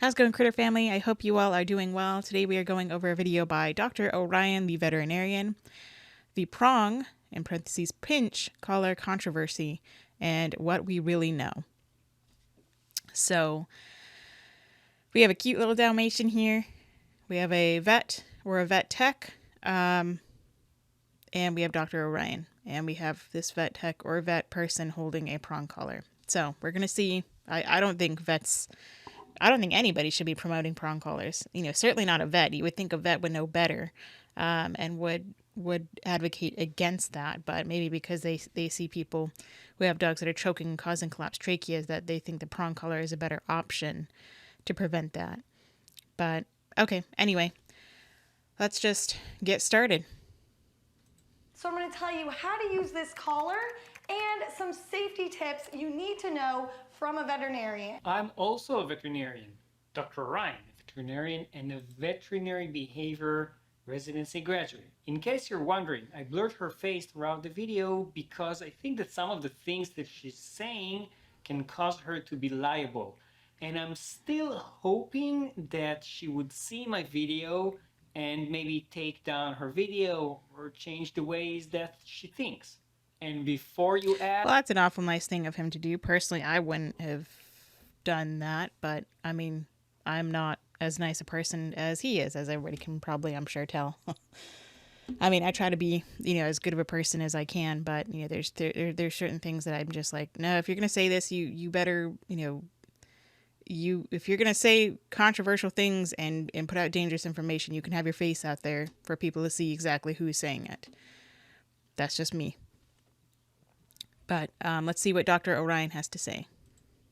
How's it going, Critter Family? I hope you all are doing well. Today we are going over a video by Dr. Orion the Veterinarian, the prong, in parentheses, pinch collar controversy, and what we really know. So, we have a cute little Dalmatian here. We have a vet, or a vet tech, and we have Dr. Orion. And we have this vet tech or vet person holding a prong collar. So, we're going to see, I don't think anybody should be promoting prong collars. You know, certainly not a vet. You would think a vet would know better, and would advocate against that. But maybe because they see people who have dogs that are choking and causing collapsed tracheas, that they think the prong collar is a better option to prevent that. But okay, anyway, let's just get started. So I'm going to tell you how to use this collar and some safety tips you need to know from a veterinarian. I'm also a veterinarian, Dr. Ryan, a veterinarian and a veterinary behavior residency graduate. In case you're wondering, I blurred her face throughout the video because I think that some of the things that she's saying can cause her to be liable. And I'm still hoping that she would see my video and maybe take down her video or change the ways that she thinks. And before you ask... Well, that's an awful nice thing of him to do. Personally, I wouldn't have done that, but I mean, I'm not as nice a person as he is, as everybody can probably, I'm sure, tell. I mean, I try to be, as good of a person as I can, but, there's certain things that I'm just like, no, if you're going to say this, you better, if you're going to say controversial things and put out dangerous information, you can have your face out there for people to see exactly who's saying it. That's just me. But let's see what Dr. Orion has to say.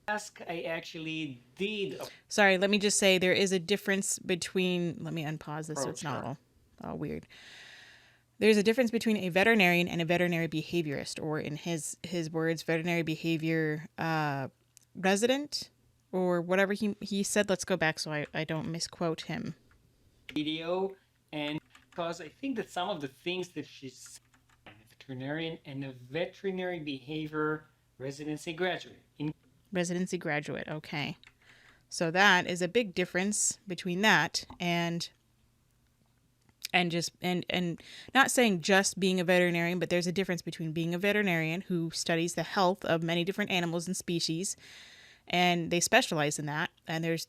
I actually did. Sorry, let me just say there is a difference between, let me unpause this so it's not all weird. There's a difference between a veterinarian and a veterinary behaviorist, or in his words, veterinary behavior resident, or whatever he said. Let's go back so I don't misquote him. Video, and because I think that some of the things that she's a veterinarian and a veterinary behavior residency graduate. Residency graduate, okay. So that is a big difference between that and not saying just being a veterinarian, but there's a difference between being a veterinarian who studies the health of many different animals and species, and they specialize in that, and there's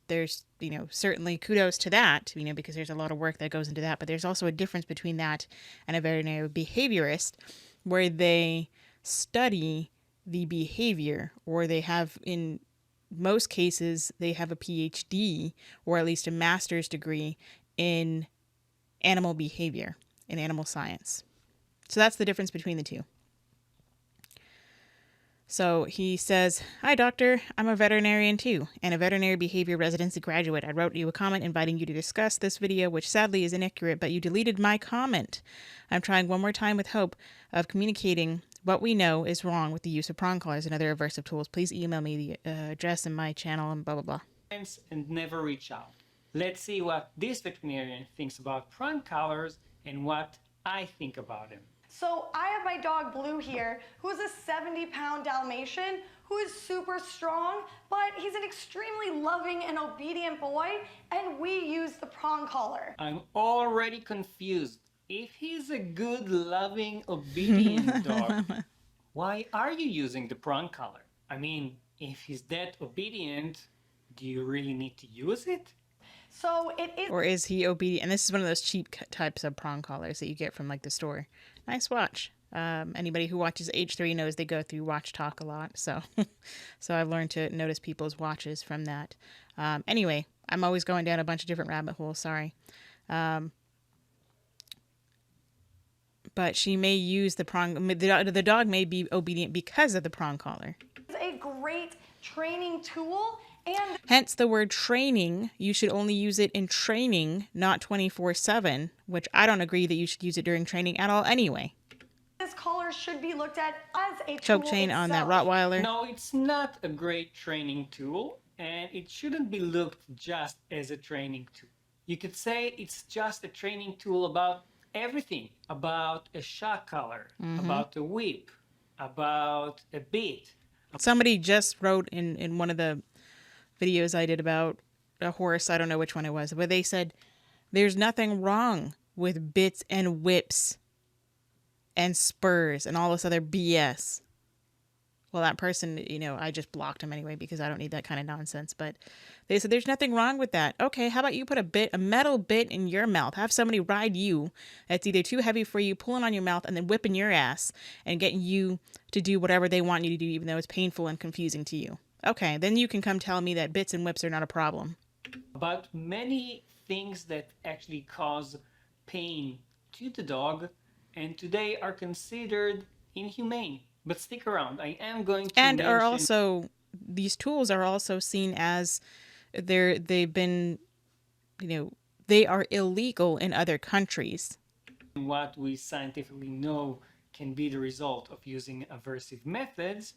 certainly kudos to that, because there's a lot of work that goes into that, but there's also a difference between that and a veterinary behaviorist, where they study the behavior, or they have, in most cases, they have a PhD or at least a master's degree in animal behavior, in animal science. So that's the difference between the two. So he says, "Hi, doctor. I'm a veterinarian too, and a veterinary behavior residency graduate. I wrote you a comment inviting you to discuss this video, which sadly is inaccurate, but you deleted my comment. I'm trying one more time with hope of communicating what we know is wrong with the use of prong collars and other aversive tools. Please email me the address in my channel," and blah, blah, blah. And never reach out. Let's see what this veterinarian thinks about prong collars and what I think about him. So I have my dog Blue here, who is a 70-pound Dalmatian, who is super strong, but he's an extremely loving and obedient boy, and we use the prong collar. I'm already confused. If he's a good, loving, obedient dog, why are you using the prong collar? I mean, if he's that obedient, do you really need to use it? So it is... Or is he obedient? And this is one of those cheap types of prong collars that you get from, like, the store. Nice watch. Anybody who watches H3 knows they go through Watch Talk a lot. So I've learned to notice people's watches from that. Anyway, I'm always going down a bunch of different rabbit holes. Sorry. But she may use the prong. The dog may be obedient because of the prong collar. It's a great training tool. And hence the word training. You should only use it in training, not 24/7, which I don't agree that you should use it during training at all anyway. This collar should be looked at as a choke tool chain itself. on that Rottweiler. No, it's not a great training tool, and it shouldn't be looked just as a training tool. You could say it's just a training tool about everything, about a shock collar, about a whip, about a bit. Somebody just wrote in one of the videos I did about a horse. I don't know which one it was, but they said there's nothing wrong with bits and whips and spurs and all this other BS. Well, that person, I just blocked him anyway because I don't need that kind of nonsense. But they said there's nothing wrong with that. Okay, how about you put a metal bit in your mouth? Have somebody ride you that's either too heavy for you, pulling on your mouth, and then whipping your ass and getting you to do whatever they want you to do, even though it's painful and confusing to you. Okay, then you can come tell me that bits and whips are not a problem. But many things that actually cause pain to the dog and today are considered inhumane. But stick around, I am going to And are mention also, these tools are also seen as they've been, they are illegal in other countries. what we scientifically know can be the result of using aversive methods.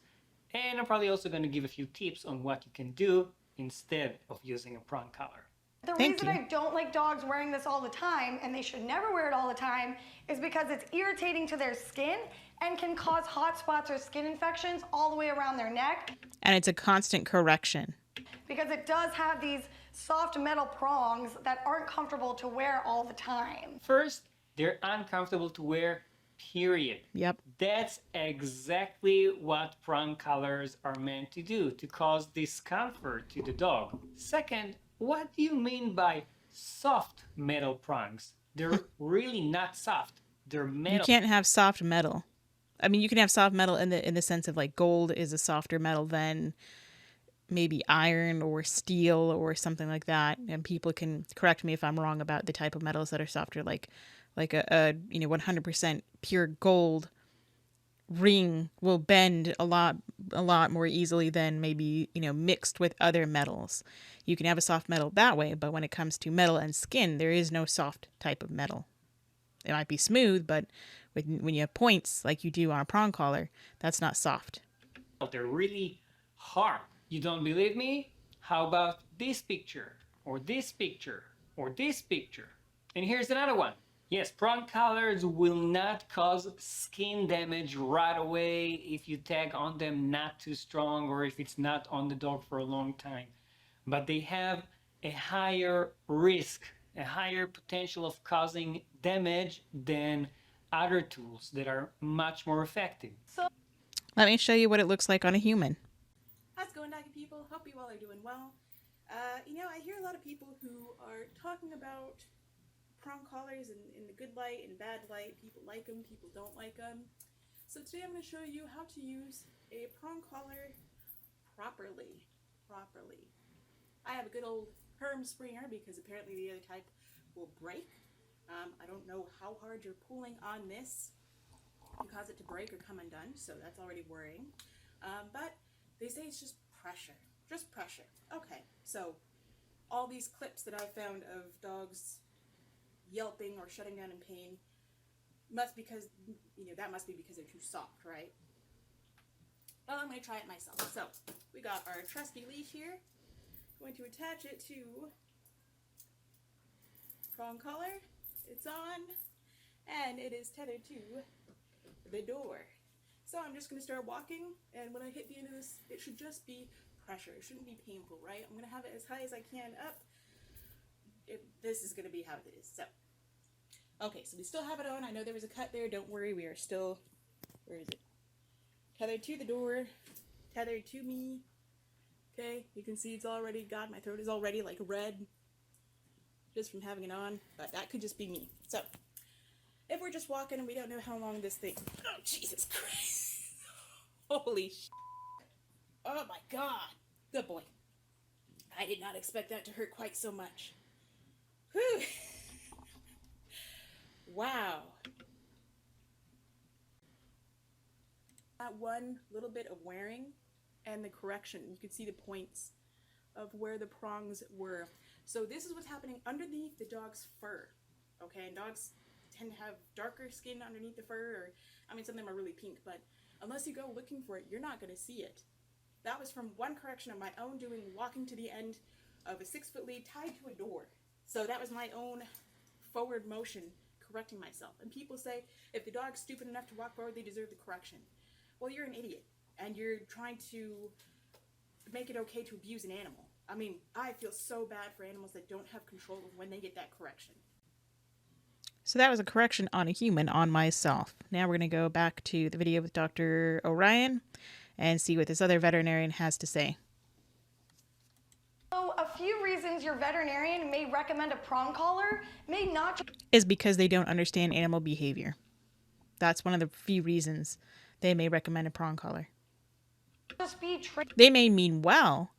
And I'm probably also going to give a few tips on what you can do instead of using a prong collar. The Thank reason you. I don't like dogs wearing this all the time, and they should never wear it all the time, is because it's irritating to their skin and can cause hot spots or skin infections all the way around their neck. And it's a constant correction. Because it does have these soft metal prongs that aren't comfortable to wear all the time. First, they're uncomfortable to wear, period. Yep. That's exactly what prong collars are meant to do, to cause discomfort to the dog. Second, what do you mean by soft metal prongs? They're really not soft. They're metal. You can't have soft metal. I mean, you can have soft metal in the sense of like gold is a softer metal than maybe iron or steel or something like that. And people can correct me if I'm wrong about the type of metals that are softer, like a 100% pure gold ring will bend a lot more easily than maybe mixed with other metals. You can have a soft metal that way, but when it comes to metal and skin, there is no soft type of metal. It might be smooth, but when you have points like you do on a prong collar, that's not soft. They're really hard. You don't believe me? How about this picture, or this picture, or this picture? And here's another one. Yes, prong collars will not cause skin damage right away if you tag on them not too strong or if it's not on the dog for a long time. But they have a higher risk, a higher potential of causing damage than other tools that are much more effective. Let me show you what it looks like on a human. How's it going, Doggy people? Hope you all are doing well. I hear a lot of people who are talking about prong collars in the good light and bad light. People like them, people don't like them. So today I'm going to show you how to use a prong collar properly. I have a good old Herm Springer because apparently the other type will break. I don't know how hard you're pulling on this to cause it to break or come undone, so that's already worrying. But they say it's just pressure. Okay, so all these clips that I've found of dogs yelping or shutting down in pain must be because they're too soft, right? Well, I'm going to try it myself. So we got our trusty leash here. Going to attach it to prong collar. It's on, and it is tethered to the door. So I'm just going to start walking, and when I hit the end of this, it should just be pressure. It shouldn't be painful, right? I'm going to have it as high as I can up. This is going to be how it is. So, okay, so we still have it on. I know there was a cut there. Don't worry, we are still, where is it? Tethered to the door, tethered to me. Okay, you can see it's already, God, my throat is already like red just from having it on, but that could just be me. So, if we're just walking and we don't know how long this thing, oh, Jesus Christ. Holy sh**. Oh my God. Good boy. I did not expect that to hurt quite so much. Whew. Wow. That one little bit of wearing and the correction. You can see the points of where the prongs were. So this is what's happening underneath the dog's fur. Okay, and dogs tend to have darker skin underneath the fur, or, I mean, some of them are really pink, but unless you go looking for it, you're not going to see it. That was from one correction of my own doing, walking to the end of a 6-foot lead tied to a door. So that was my own forward motion correcting myself. And people say, if the dog's stupid enough to walk forward, they deserve the correction. Well, you're an idiot, and you're trying to make it okay to abuse an animal. I mean, I feel so bad for animals that don't have control of when they get that correction. So that was a correction on a human, on myself. Now we're going to go back to the video with Dr. Orion and see what this other veterinarian has to say. So a few reasons your veterinarian may recommend a prong collar may not Is because they don't understand animal behavior. That's one of the few reasons they may recommend a prong collar. just be They may mean well,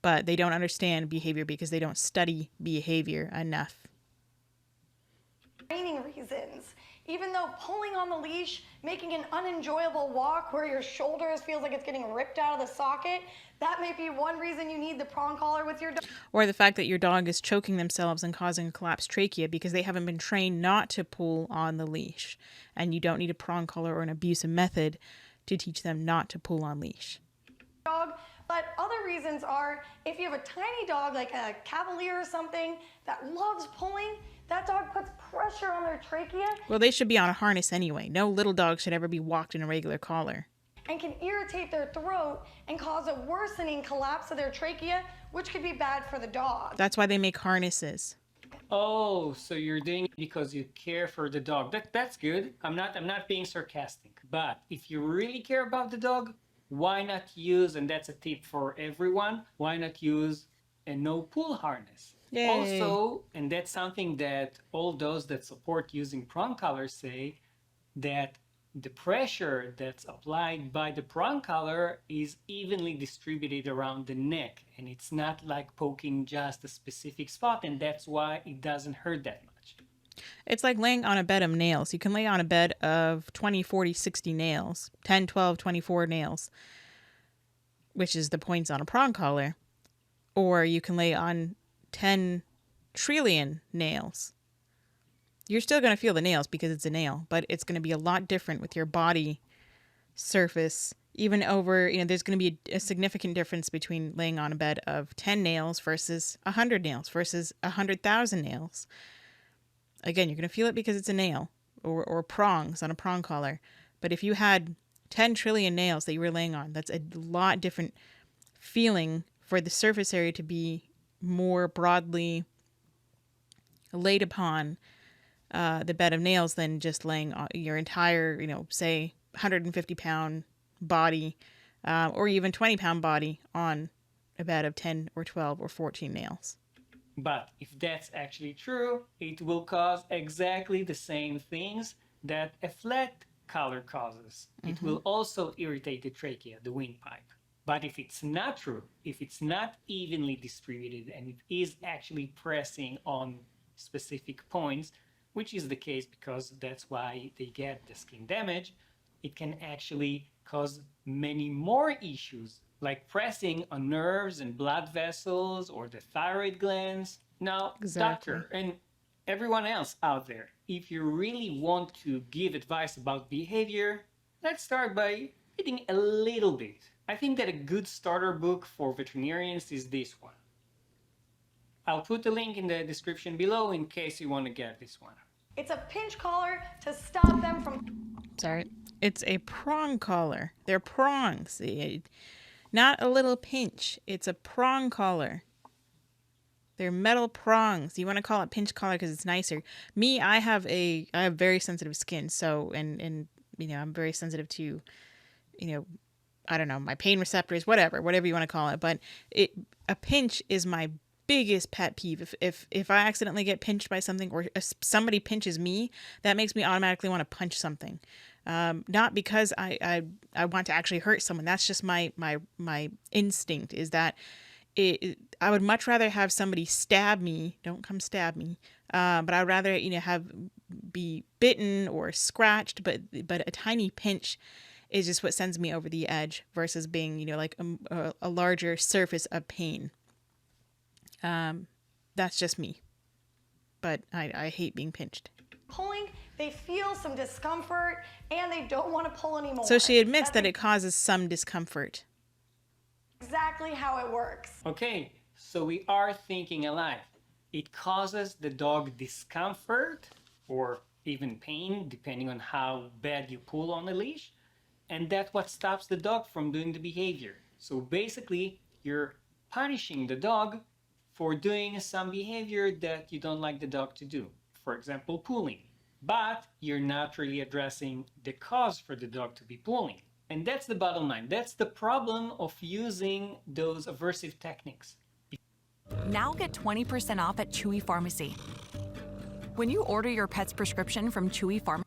but they don't understand behavior because they don't study behavior enough. training reasons. Even though pulling on the leash, making an unenjoyable walk where your shoulders feels like it's getting ripped out of the socket, that may be one reason you need the prong collar with your dog. Or the fact that your dog is choking themselves and causing a collapsed trachea because they haven't been trained not to pull on the leash. And you don't need a prong collar or an abusive method to teach them not to pull on leash. Dog. But other reasons are if you have a tiny dog like a Cavalier or something that loves pulling, that dog puts pressure on their trachea. Well, they should be on a harness anyway. No little dog should ever be walked in a regular collar. And can irritate their throat and cause a worsening collapse of their trachea, which could be bad for the dog. That's why they make harnesses. Oh, so you're doing it because you care for the dog. That's good. I'm not being sarcastic. But if you really care about the dog, why not use, and that's a tip for everyone, why not use a no pull harness? Yay. Also, and that's something that all those that support using prong collars say, that the pressure that's applied by the prong collar is evenly distributed around the neck, and it's not like poking just a specific spot, and that's why it doesn't hurt that much. It's like laying on a bed of nails. You can lay on a bed of 20, 40, 60 nails, 10, 12, 24 nails, which is the points on a prong collar. Or you can lay on 10 trillion nails. You're still going to feel the nails because it's a nail, but it's going to be a lot different with your body surface. Even over, there's going to be a significant difference between laying on a bed of 10 nails versus 100 nails versus 100,000 nails. Again, you're going to feel it because it's a nail or prongs on a prong collar. But if you had 10 trillion nails that you were laying on, that's a lot different feeling for the surface area to be more broadly laid upon the bed of nails than just laying your entire, say 150-pound body or even 20-pound body on a bed of 10 or 12 or 14 nails. But if that's actually true, it will cause exactly the same things that a flat collar causes. It will also irritate the trachea, the windpipe. But if it's not true, if it's not evenly distributed and it is actually pressing on specific points, which is the case because that's why they get the skin damage, it can actually cause many more issues, like pressing on nerves and blood vessels or the thyroid glands. Now, Exactly. doctor, and everyone else out there, if you really want to give advice about behavior, let's start by reading a little bit. I think that a good starter book for veterinarians is this one. I'll put the link in the description below in case you want to get this one. It's a pinch collar to stop them from Sorry. It's a prong collar. They're prongs. Not a little pinch. It's a prong collar. They're metal prongs. You want to call it pinch collar because it's nicer. Me, I have very sensitive skin, so and I'm very sensitive to, I don't know, my pain receptors, whatever you want to call it. But a pinch is my biggest pet peeve. If I accidentally get pinched by something or somebody pinches me, that makes me automatically want to punch something. Not because I want to actually hurt someone. That's just my instinct is that I would much rather have somebody stab me. Don't come stab me. But I'd rather, be bitten or scratched, but a tiny pinch is just what sends me over the edge versus being, like a larger surface of pain. That's just me. But I hate being pinched. pulling, they feel some discomfort and they don't want to pull anymore. So she admits that it causes some discomfort. Exactly how it works. Okay, so we are thinking alike. It causes the dog discomfort or even pain, depending on how bad you pull on the leash, and that's what stops the dog from doing the behavior. So basically, you're punishing the dog for doing some behavior that you don't like the dog to do. For example, pulling. But you're not really addressing the cause for the dog to be pulling. And that's the bottom line. That's the problem of using those aversive techniques. Now get 20% off at Chewy Pharmacy. When you order your pet's prescription from Chewy Pharmacy,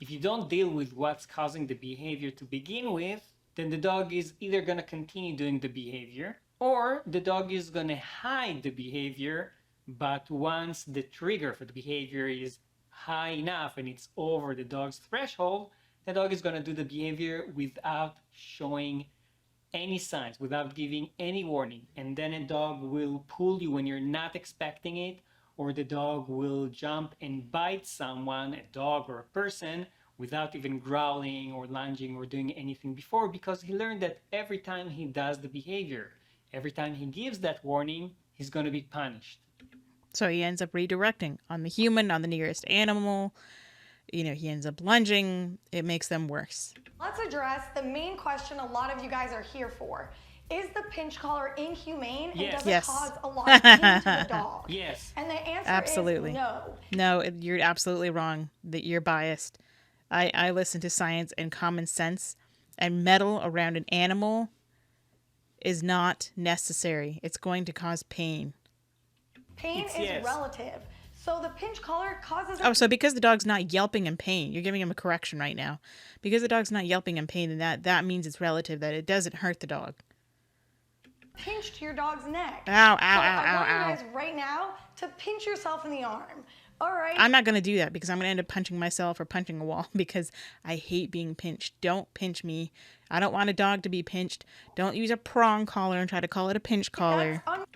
If you don't deal with what's causing the behavior to begin with, then the dog is either going to continue doing the behavior or the dog is going to hide the behavior. But once the trigger for the behavior is high enough and it's over the dog's threshold, the dog is going to do the behavior without showing any signs, without giving any warning. And then a dog will pull you when you're not expecting it, or the dog will jump and bite someone, a dog or a person, without even growling or lunging or doing anything before, because he learned that every time he does the behavior, every time he gives that warning, he's going to be punished. So he ends up redirecting on the human, on the nearest animal. You know, he ends up lunging. It makes them worse. Let's address the main question a lot of you guys are here for. Is the pinch collar inhumane and Yes. does Yes. it cause a lot of pain to the dog? Yes. And the answer Absolutely. is no. No, you're absolutely wrong. That you're biased. I listen to science and common sense, and metal around an animal is not necessary. It's going to cause pain. Pain It's is yes. relative. So the pinch collar causes Oh, so because the dog's not yelping in pain, you're giving him a correction right now. Because the dog's not yelping in pain, then that means it's relative, that it doesn't hurt the dog. pinch to your dog's neck. Ow, ow, So ow, I ow, want ow. you guys right now to pinch yourself in the arm. All right. I'm not going to do that because I'm going to end up punching myself or punching a wall because I hate being pinched. Don't pinch me. I don't want a dog to be pinched. Don't use a prong collar and try to call it a pinch collar. That's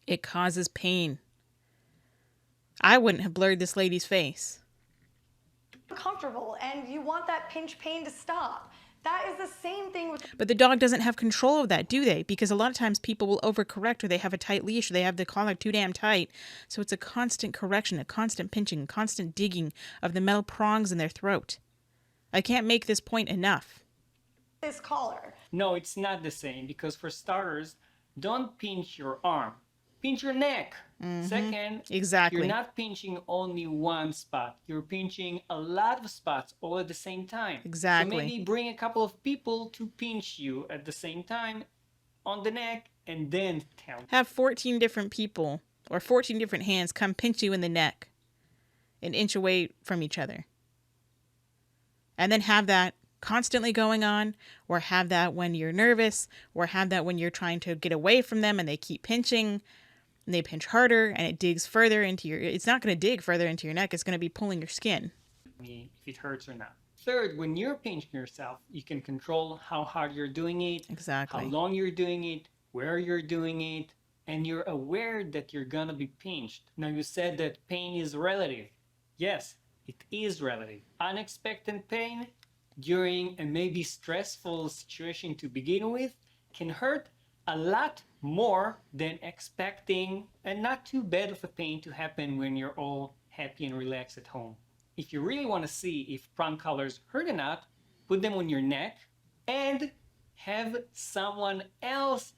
It causes pain. I wouldn't have blurred this lady's face. uncomfortable and you want that pinch pain to stop. That is the same thing with But the dog doesn't have control of that, do they? Because a lot of times people will overcorrect, or they have a tight leash, or they have the collar too damn tight. So it's a constant correction, a constant pinching, a constant digging of the metal prongs in their throat. I can't make this point enough. this collar. No, it's not the same, because for starters, don't pinch your arm. Pinch your neck. Second, Exactly. you're not pinching only one spot. You're pinching a lot of spots all at the same time. Exactly. So maybe bring a couple of people to pinch you at the same time on the neck and then tell. Have 14 different people or 14 different hands come pinch you in the neck an inch away from each other. And then have that constantly going on, or have that when you're nervous, or have that when you're trying to get away from them and they keep pinching and they pinch harder and it digs further into your, it's not going to dig further into your neck. It's going to be pulling your skin. Me if it hurts or not. Third, when you're pinching yourself, you can control how hard you're doing it, Exactly. how long you're doing it, where you're doing it, and you're aware that you're gonna be pinched. Now, you said that pain is relative. Yes, it is relative. Unexpected pain during a maybe stressful situation to begin with can hurt a lot more than expecting a not too bad of a pain to happen when you're all happy and relaxed at home. If you really want to see if prong collars hurt or not, put them on your neck and have someone else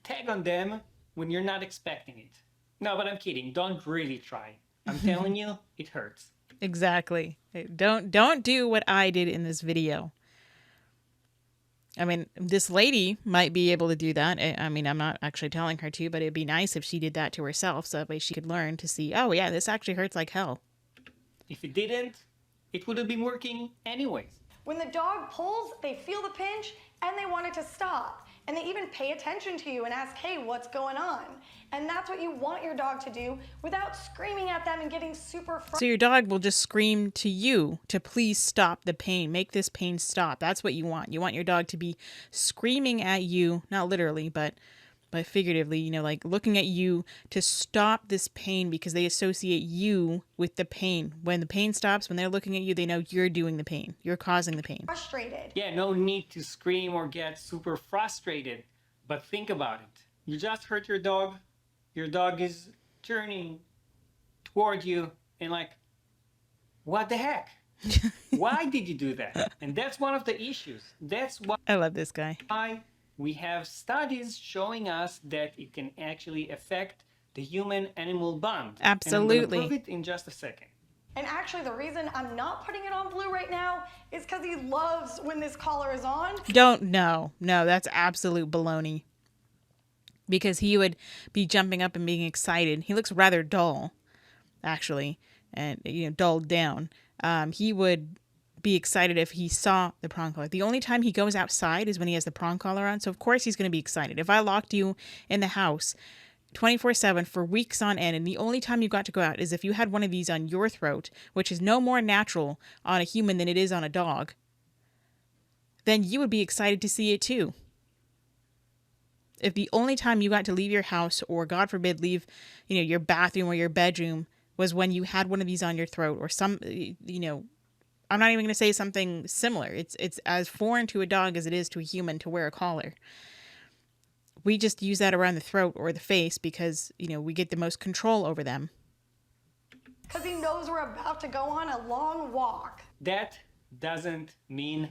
tag on them when you're not expecting it. No, but I'm kidding. Don't really try. I'm telling you, it hurts. Exactly. Don't do what I did in this video. I mean, this lady might be able to do that. I mean, I'm not actually telling her to, but it'd be nice if she did that to herself, so that way she could learn to see, oh yeah, this actually hurts like hell. If it didn't, it would have been working anyways. When the dog pulls, they feel the pinch and they want it to stop. And they even pay attention to you and ask, hey, what's going on? And that's what you want your dog to do without screaming at them and getting super So your dog will just scream to you to please stop the pain. Make this pain stop. That's what you want. You want your dog to be screaming at you, not literally, but figuratively, you know, like looking at you to stop this pain because they associate you with the pain. When the pain stops, when they're looking at you, they know you're doing the pain. You're causing the pain. frustrated. Yeah, no need to scream or get super frustrated. But think about it. You just hurt your dog. Your dog is turning toward you and like, what the heck? Why did you do that? And that's one of the issues. That's I love this guy. why we have studies showing us that it can actually affect the human-animal bond. Absolutely. And I'm going to prove it in just a second. And actually, the reason I'm not putting it on Blue right now is because he loves when this collar is on. No, that's absolute baloney. Because he would be jumping up and being excited. He looks rather dull, actually, and dulled down. He would be excited if he saw the prong collar. The only time he goes outside is when he has the prong collar on. So of course he's going to be excited. If I locked you in the house 24/7 for weeks on end, and the only time you got to go out is if you had one of these on your throat, which is no more natural on a human than it is on a dog, then you would be excited to see it too. If the only time you got to leave your house, or God forbid leave, your bathroom or your bedroom, was when you had one of these on your throat, or I'm not even going to say something similar. It's as foreign to a dog as it is to a human to wear a collar. We just use that around the throat or the face because, we get the most control over them. Because he knows we're about to go on a long walk. That doesn't mean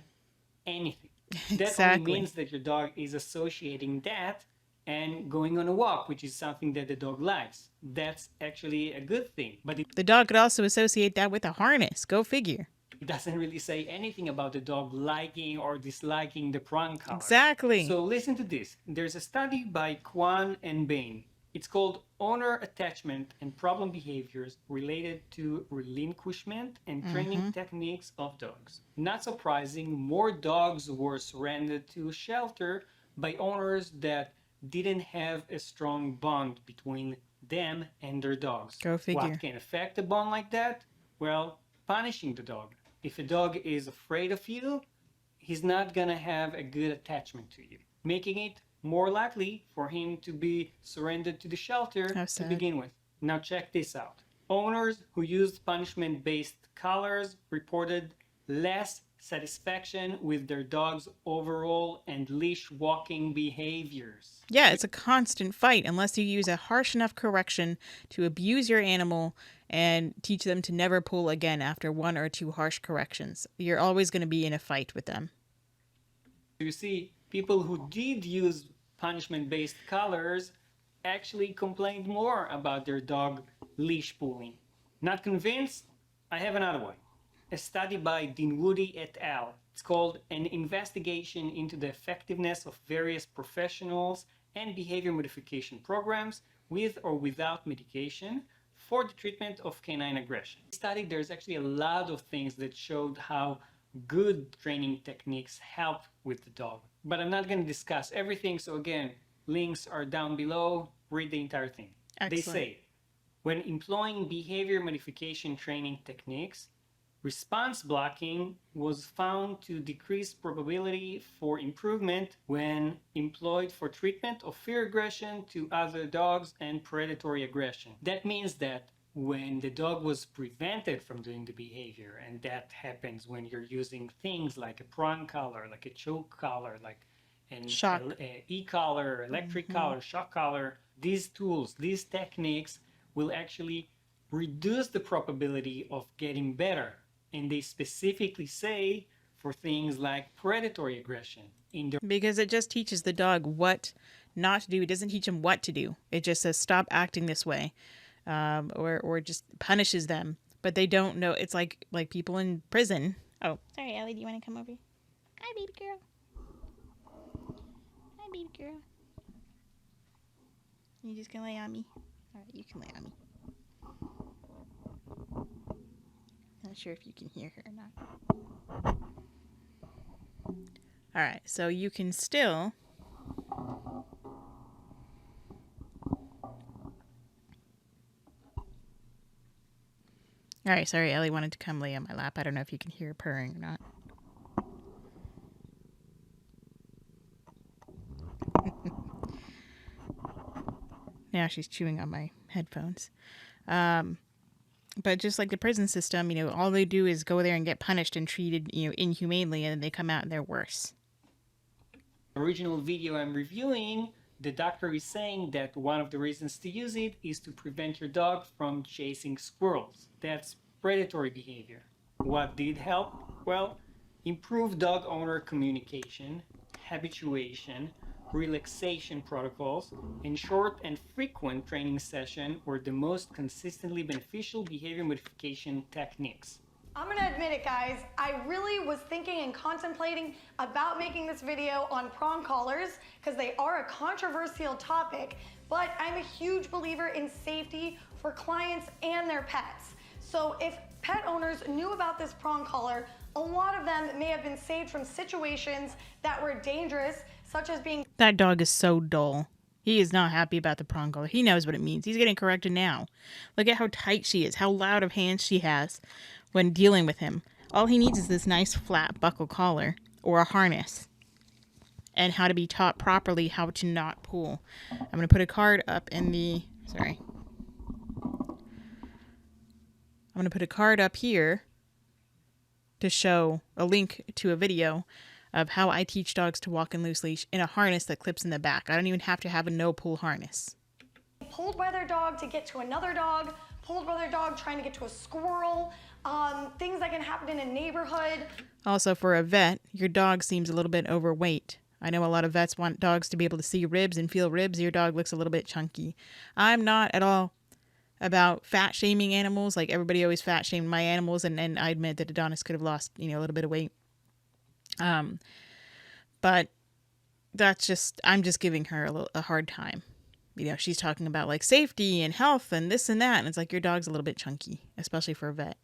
anything. That Exactly. only means that your dog is associating that and going on a walk, which is something that the dog likes. That's actually a good thing. But The dog could also associate that with a harness. Go figure. it doesn't really say anything about the dog liking or disliking the prong collar. Exactly. So listen to this. There's a study by Kwan and Bain. It's called Owner Attachment and Problem Behaviors Related to Relinquishment and Training Techniques of Dogs. Not surprising, more dogs were surrendered to a shelter by owners that didn't have a strong bond between them and their dogs. Go figure. What can affect a bond like that? Well, punishing the dog. If a dog is afraid of you, he's not gonna have a good attachment to you, making it more likely for him to be surrendered to the shelter to begin with. Now check this out. Owners who used punishment-based collars reported less satisfaction with their dog's overall and leash walking behaviors. Yeah, it's a constant fight unless you use a harsh enough correction to abuse your animal and teach them to never pull again after one or two harsh corrections. You're always going to be in a fight with them. You see, people who did use punishment-based collars actually complained more about their dog leash pulling. Not convinced? I have another one. A study by Dinwoody et al. It's called An Investigation into the Effectiveness of Various Professionals and Behavior Modification Programs with or without medication for the treatment of canine aggression. In this study, there's actually a lot of things that showed how good training techniques help with the dog. But I'm not going to discuss everything, so again, links are down below. Read the entire thing. Excellent. They say, when employing behavior modification training techniques, response blocking was found to decrease probability for improvement when employed for treatment of fear aggression to other dogs and predatory aggression. That means that when the dog was prevented from doing the behavior, and that happens when you're using things like a prong collar, like a choke collar, like an Shock. e-collar, electric collar, shock collar, these tools, these techniques will actually reduce the probability of getting better. And they specifically say for things like predatory aggression. Because it just teaches the dog what not to do. It doesn't teach him what to do. It just says, stop acting this way. Or just punishes them. But they don't know. It's like people in prison. Oh, sorry, Allie, do you want to come over? Hi, baby girl. Hi, baby girl. You just gonna lay on me? All right, you can lay on me. Not sure if you can hear her or not. All right, so you can still All right, sorry, Ellie wanted to come lay on my lap. I don't know if you can hear her purring or not. Now she's chewing on my headphones. But just like the prison system, all they do is go there and get punished and treated, inhumanely, and then they come out and they're worse. Original video I'm reviewing, the doctor is saying that one of the reasons to use it is to prevent your dog from chasing squirrels. That's predatory behavior. What did help? Well, improve dog owner communication, habituation, relaxation protocols, and short and frequent training sessions were the most consistently beneficial behavior modification techniques. I'm gonna admit it, guys, I really was thinking and contemplating about making this video on prong collars because they are a controversial topic, but I'm a huge believer in safety for clients and their pets. So if pet owners knew about this prong collar, a lot of them may have been saved from situations that were dangerous, such as being... That dog is so dull. He is not happy about the prong collar. He knows what it means. He's getting corrected now. Look at how tight she is, how loud of hands she has when dealing with him. All he needs is this nice flat buckle collar or a harness and how to be taught properly how to not pull. I'm going to put a card up in the... Sorry. I'm going to put a card up here to show a link to a video of how I teach dogs to walk in loose leash in a harness that clips in the back. I don't even have to have a no-pull harness. Pulled by their dog to get to another dog, pulled by their dog trying to get to a squirrel, things that can happen in a neighborhood. Also, for a vet, your dog seems a little bit overweight. I know a lot of vets want dogs to be able to see ribs and feel ribs. Your dog looks a little bit chunky. I'm not at all about fat shaming animals. Like everybody always fat shamed my animals, and I admit that Adonis could have lost, a little bit of weight. But that's just, I'm just giving her a hard time. She's talking about like safety and health and this and that. And it's like, your dog's a little bit chunky, especially for a vet.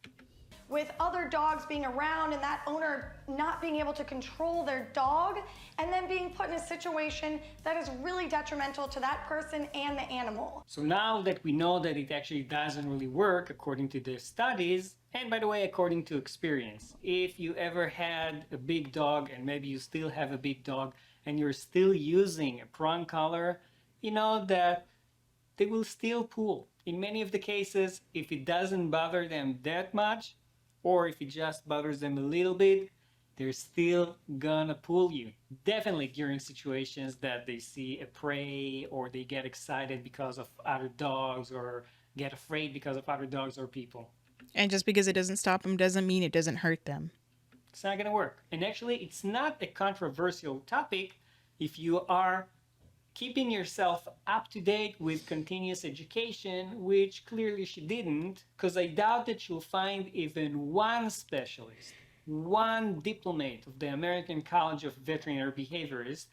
With other dogs being around and that owner not being able to control their dog and then being put in a situation that is really detrimental to that person and the animal. So now that we know that it actually doesn't really work according to the studies, and by the way, according to experience, if you ever had a big dog and maybe you still have a big dog and you're still using a prong collar, you know that they will still pull. In many of the cases, if it doesn't bother them that much, or if it just bothers them a little bit, they're still gonna pull you. Definitely during situations that they see a prey or they get excited because of other dogs or get afraid because of other dogs or people. And just because it doesn't stop them doesn't mean it doesn't hurt them. It's not gonna work. And actually, it's not a controversial topic if you are keeping yourself up to date with continuous education, which clearly she didn't, because I doubt that you'll find even one specialist, one diplomate of the American College of Veterinary Behaviorists,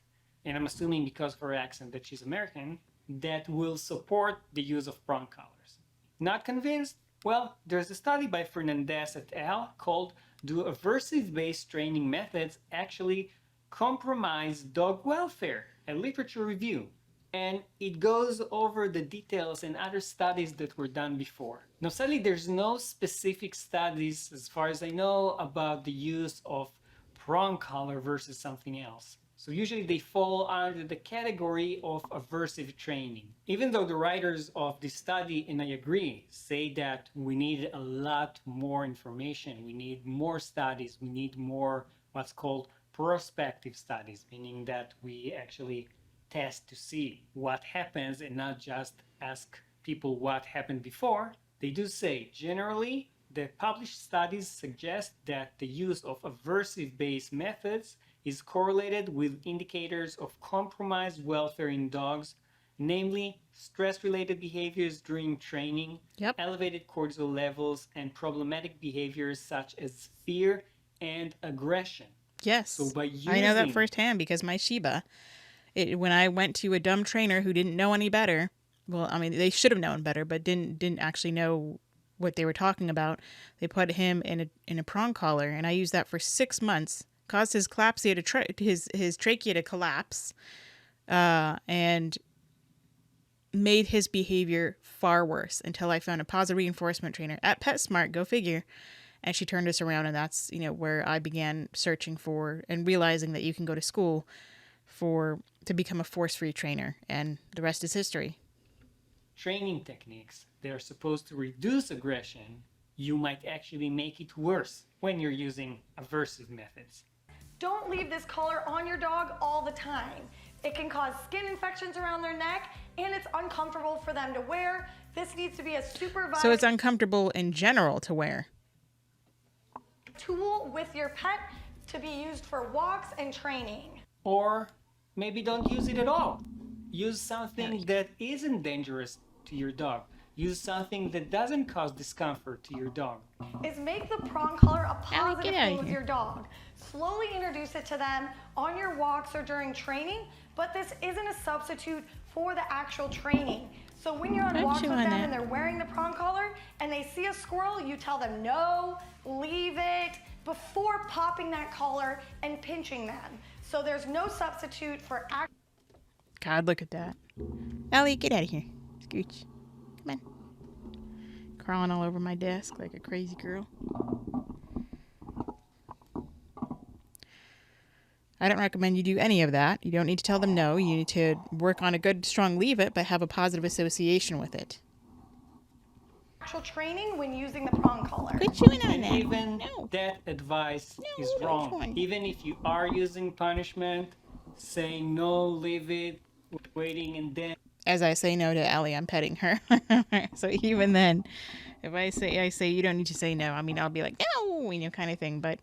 and I'm assuming because of her accent that she's American, that will support the use of prong collars. Not convinced? Well, there's a study by Fernandez et al. Called "Do Aversive-Based Training Methods Actually Compromise Dog Welfare?" A literature review, and it goes over the details and other studies that were done before. Now, sadly, there's no specific studies, as far as I know, about the use of prong collar versus something else. So usually they fall under the category of aversive training. Even though the writers of this study, and I agree, say that we need a lot more information, we need more studies, we need more what's called prospective studies, meaning that we actually test to see what happens and not just ask people what happened before. They do say, generally, the published studies suggest that the use of aversive-based methods is correlated with indicators of compromised welfare in dogs, namely stress-related behaviors during training, elevated cortisol levels, and problematic behaviors such as fear and aggression. Yes, so by using... I know that firsthand because my Shiba, when I went to a dumb trainer who didn't know any better, well, I mean, they should have known better, but didn't actually know what they were talking about. They put him in a prong collar, and I used that for 6 months. Caused his his trachea to collapse, and made his behavior far worse until I found a positive reinforcement trainer at PetSmart. Go figure. And she turned us around, and that's, where I began searching for and realizing that you can go to school to become a force-free trainer, and the rest is history. Training techniques, they're supposed to reduce aggression. You might actually make it worse when you're using aversive methods. Don't leave this collar on your dog all the time. It can cause skin infections around their neck, and it's uncomfortable for them to wear. This needs to be a supervised... So it's uncomfortable in general to wear. ...tool with your pet to be used for walks and training. Or maybe don't use it at all. Use something that isn't dangerous to your dog. Use something that doesn't cause discomfort to your dog. Is make the prong collar a Allie, positive get outta thing with here. your dog. Slowly introduce it to them on your walks or during training, but this isn't a substitute for the actual training. So when you're on Don't walks chew with on them that. and they're wearing the prong collar and they see a squirrel, you tell them no, leave it, before popping that collar and pinching them. So there's no substitute for actual. God, look at that. Ellie, get out of here. Scooch. Come on. Crawling all over my desk like a crazy girl. I don't recommend you do any of that. You don't need to tell them no. You need to work on a good, strong leave it, but have a positive association with it. Actual training when using the prong collar. Quit chewing on And that. even No. that advice No, is don't wrong. join. Even if you are using punishment, saying no, leave it, waiting, and then As I say no to Ellie, I'm petting her. So even then, if I say you don't need to say no, I mean, I'll be like, no, kind of thing. But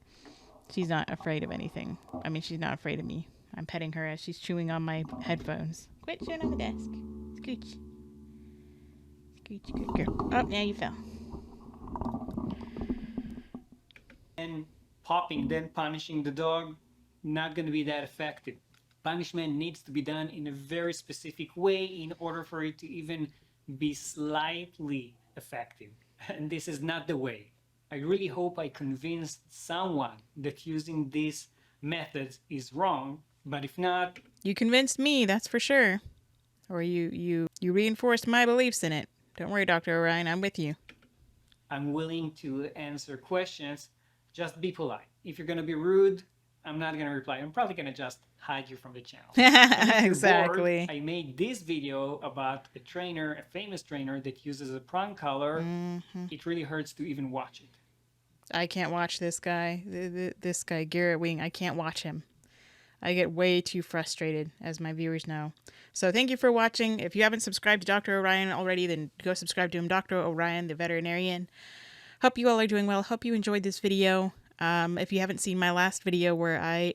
she's not afraid of anything. I mean, she's not afraid of me. I'm petting her as she's chewing on my headphones. Quit chewing on the desk. Scooch. Scooch, good girl. Oh, now you fell. popping, then punishing the dog, not going to be that effective. Punishment needs to be done in a very specific way in order for it to even be slightly effective. And this is not the way. I really hope I convinced someone that using these methods is wrong, but if not, You convinced me, that's for sure. Or you reinforced my beliefs in it. Don't worry, Dr. Orion, I'm with you. I'm willing to answer questions. Just be polite. If you're going to be rude, I'm not going to reply. I'm probably going to just hide you from the channel. And if you're Exactly. bored, I made this video about a trainer, a famous trainer that uses a prong collar. It really hurts to even watch it. I can't watch this guy. This guy, Garrett Wing, I can't watch him. I get way too frustrated, as my viewers know. So thank you for watching. If you haven't subscribed to Dr. Orion already, then go subscribe to him, Dr. Orion The Veterinarian. Hope you all are doing well. Hope you enjoyed this video. If you haven't seen my last video where I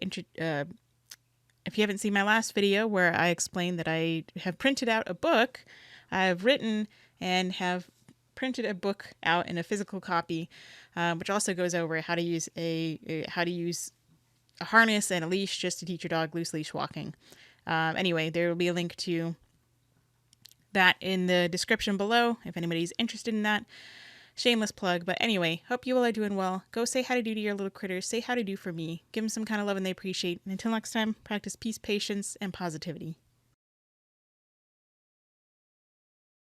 explained that I have printed out a book, I've written and have printed a book out in a physical copy, which also goes over how to use a harness and a leash just to teach your dog loose leash walking. Anyway, there will be a link to that in the description below if anybody's interested in that. Shameless plug, but anyway, hope you all are doing well. Go say how to do to your little critters. Say how to do for me. Give them some kind of love and they appreciate. And until next time, practice peace, patience, and positivity.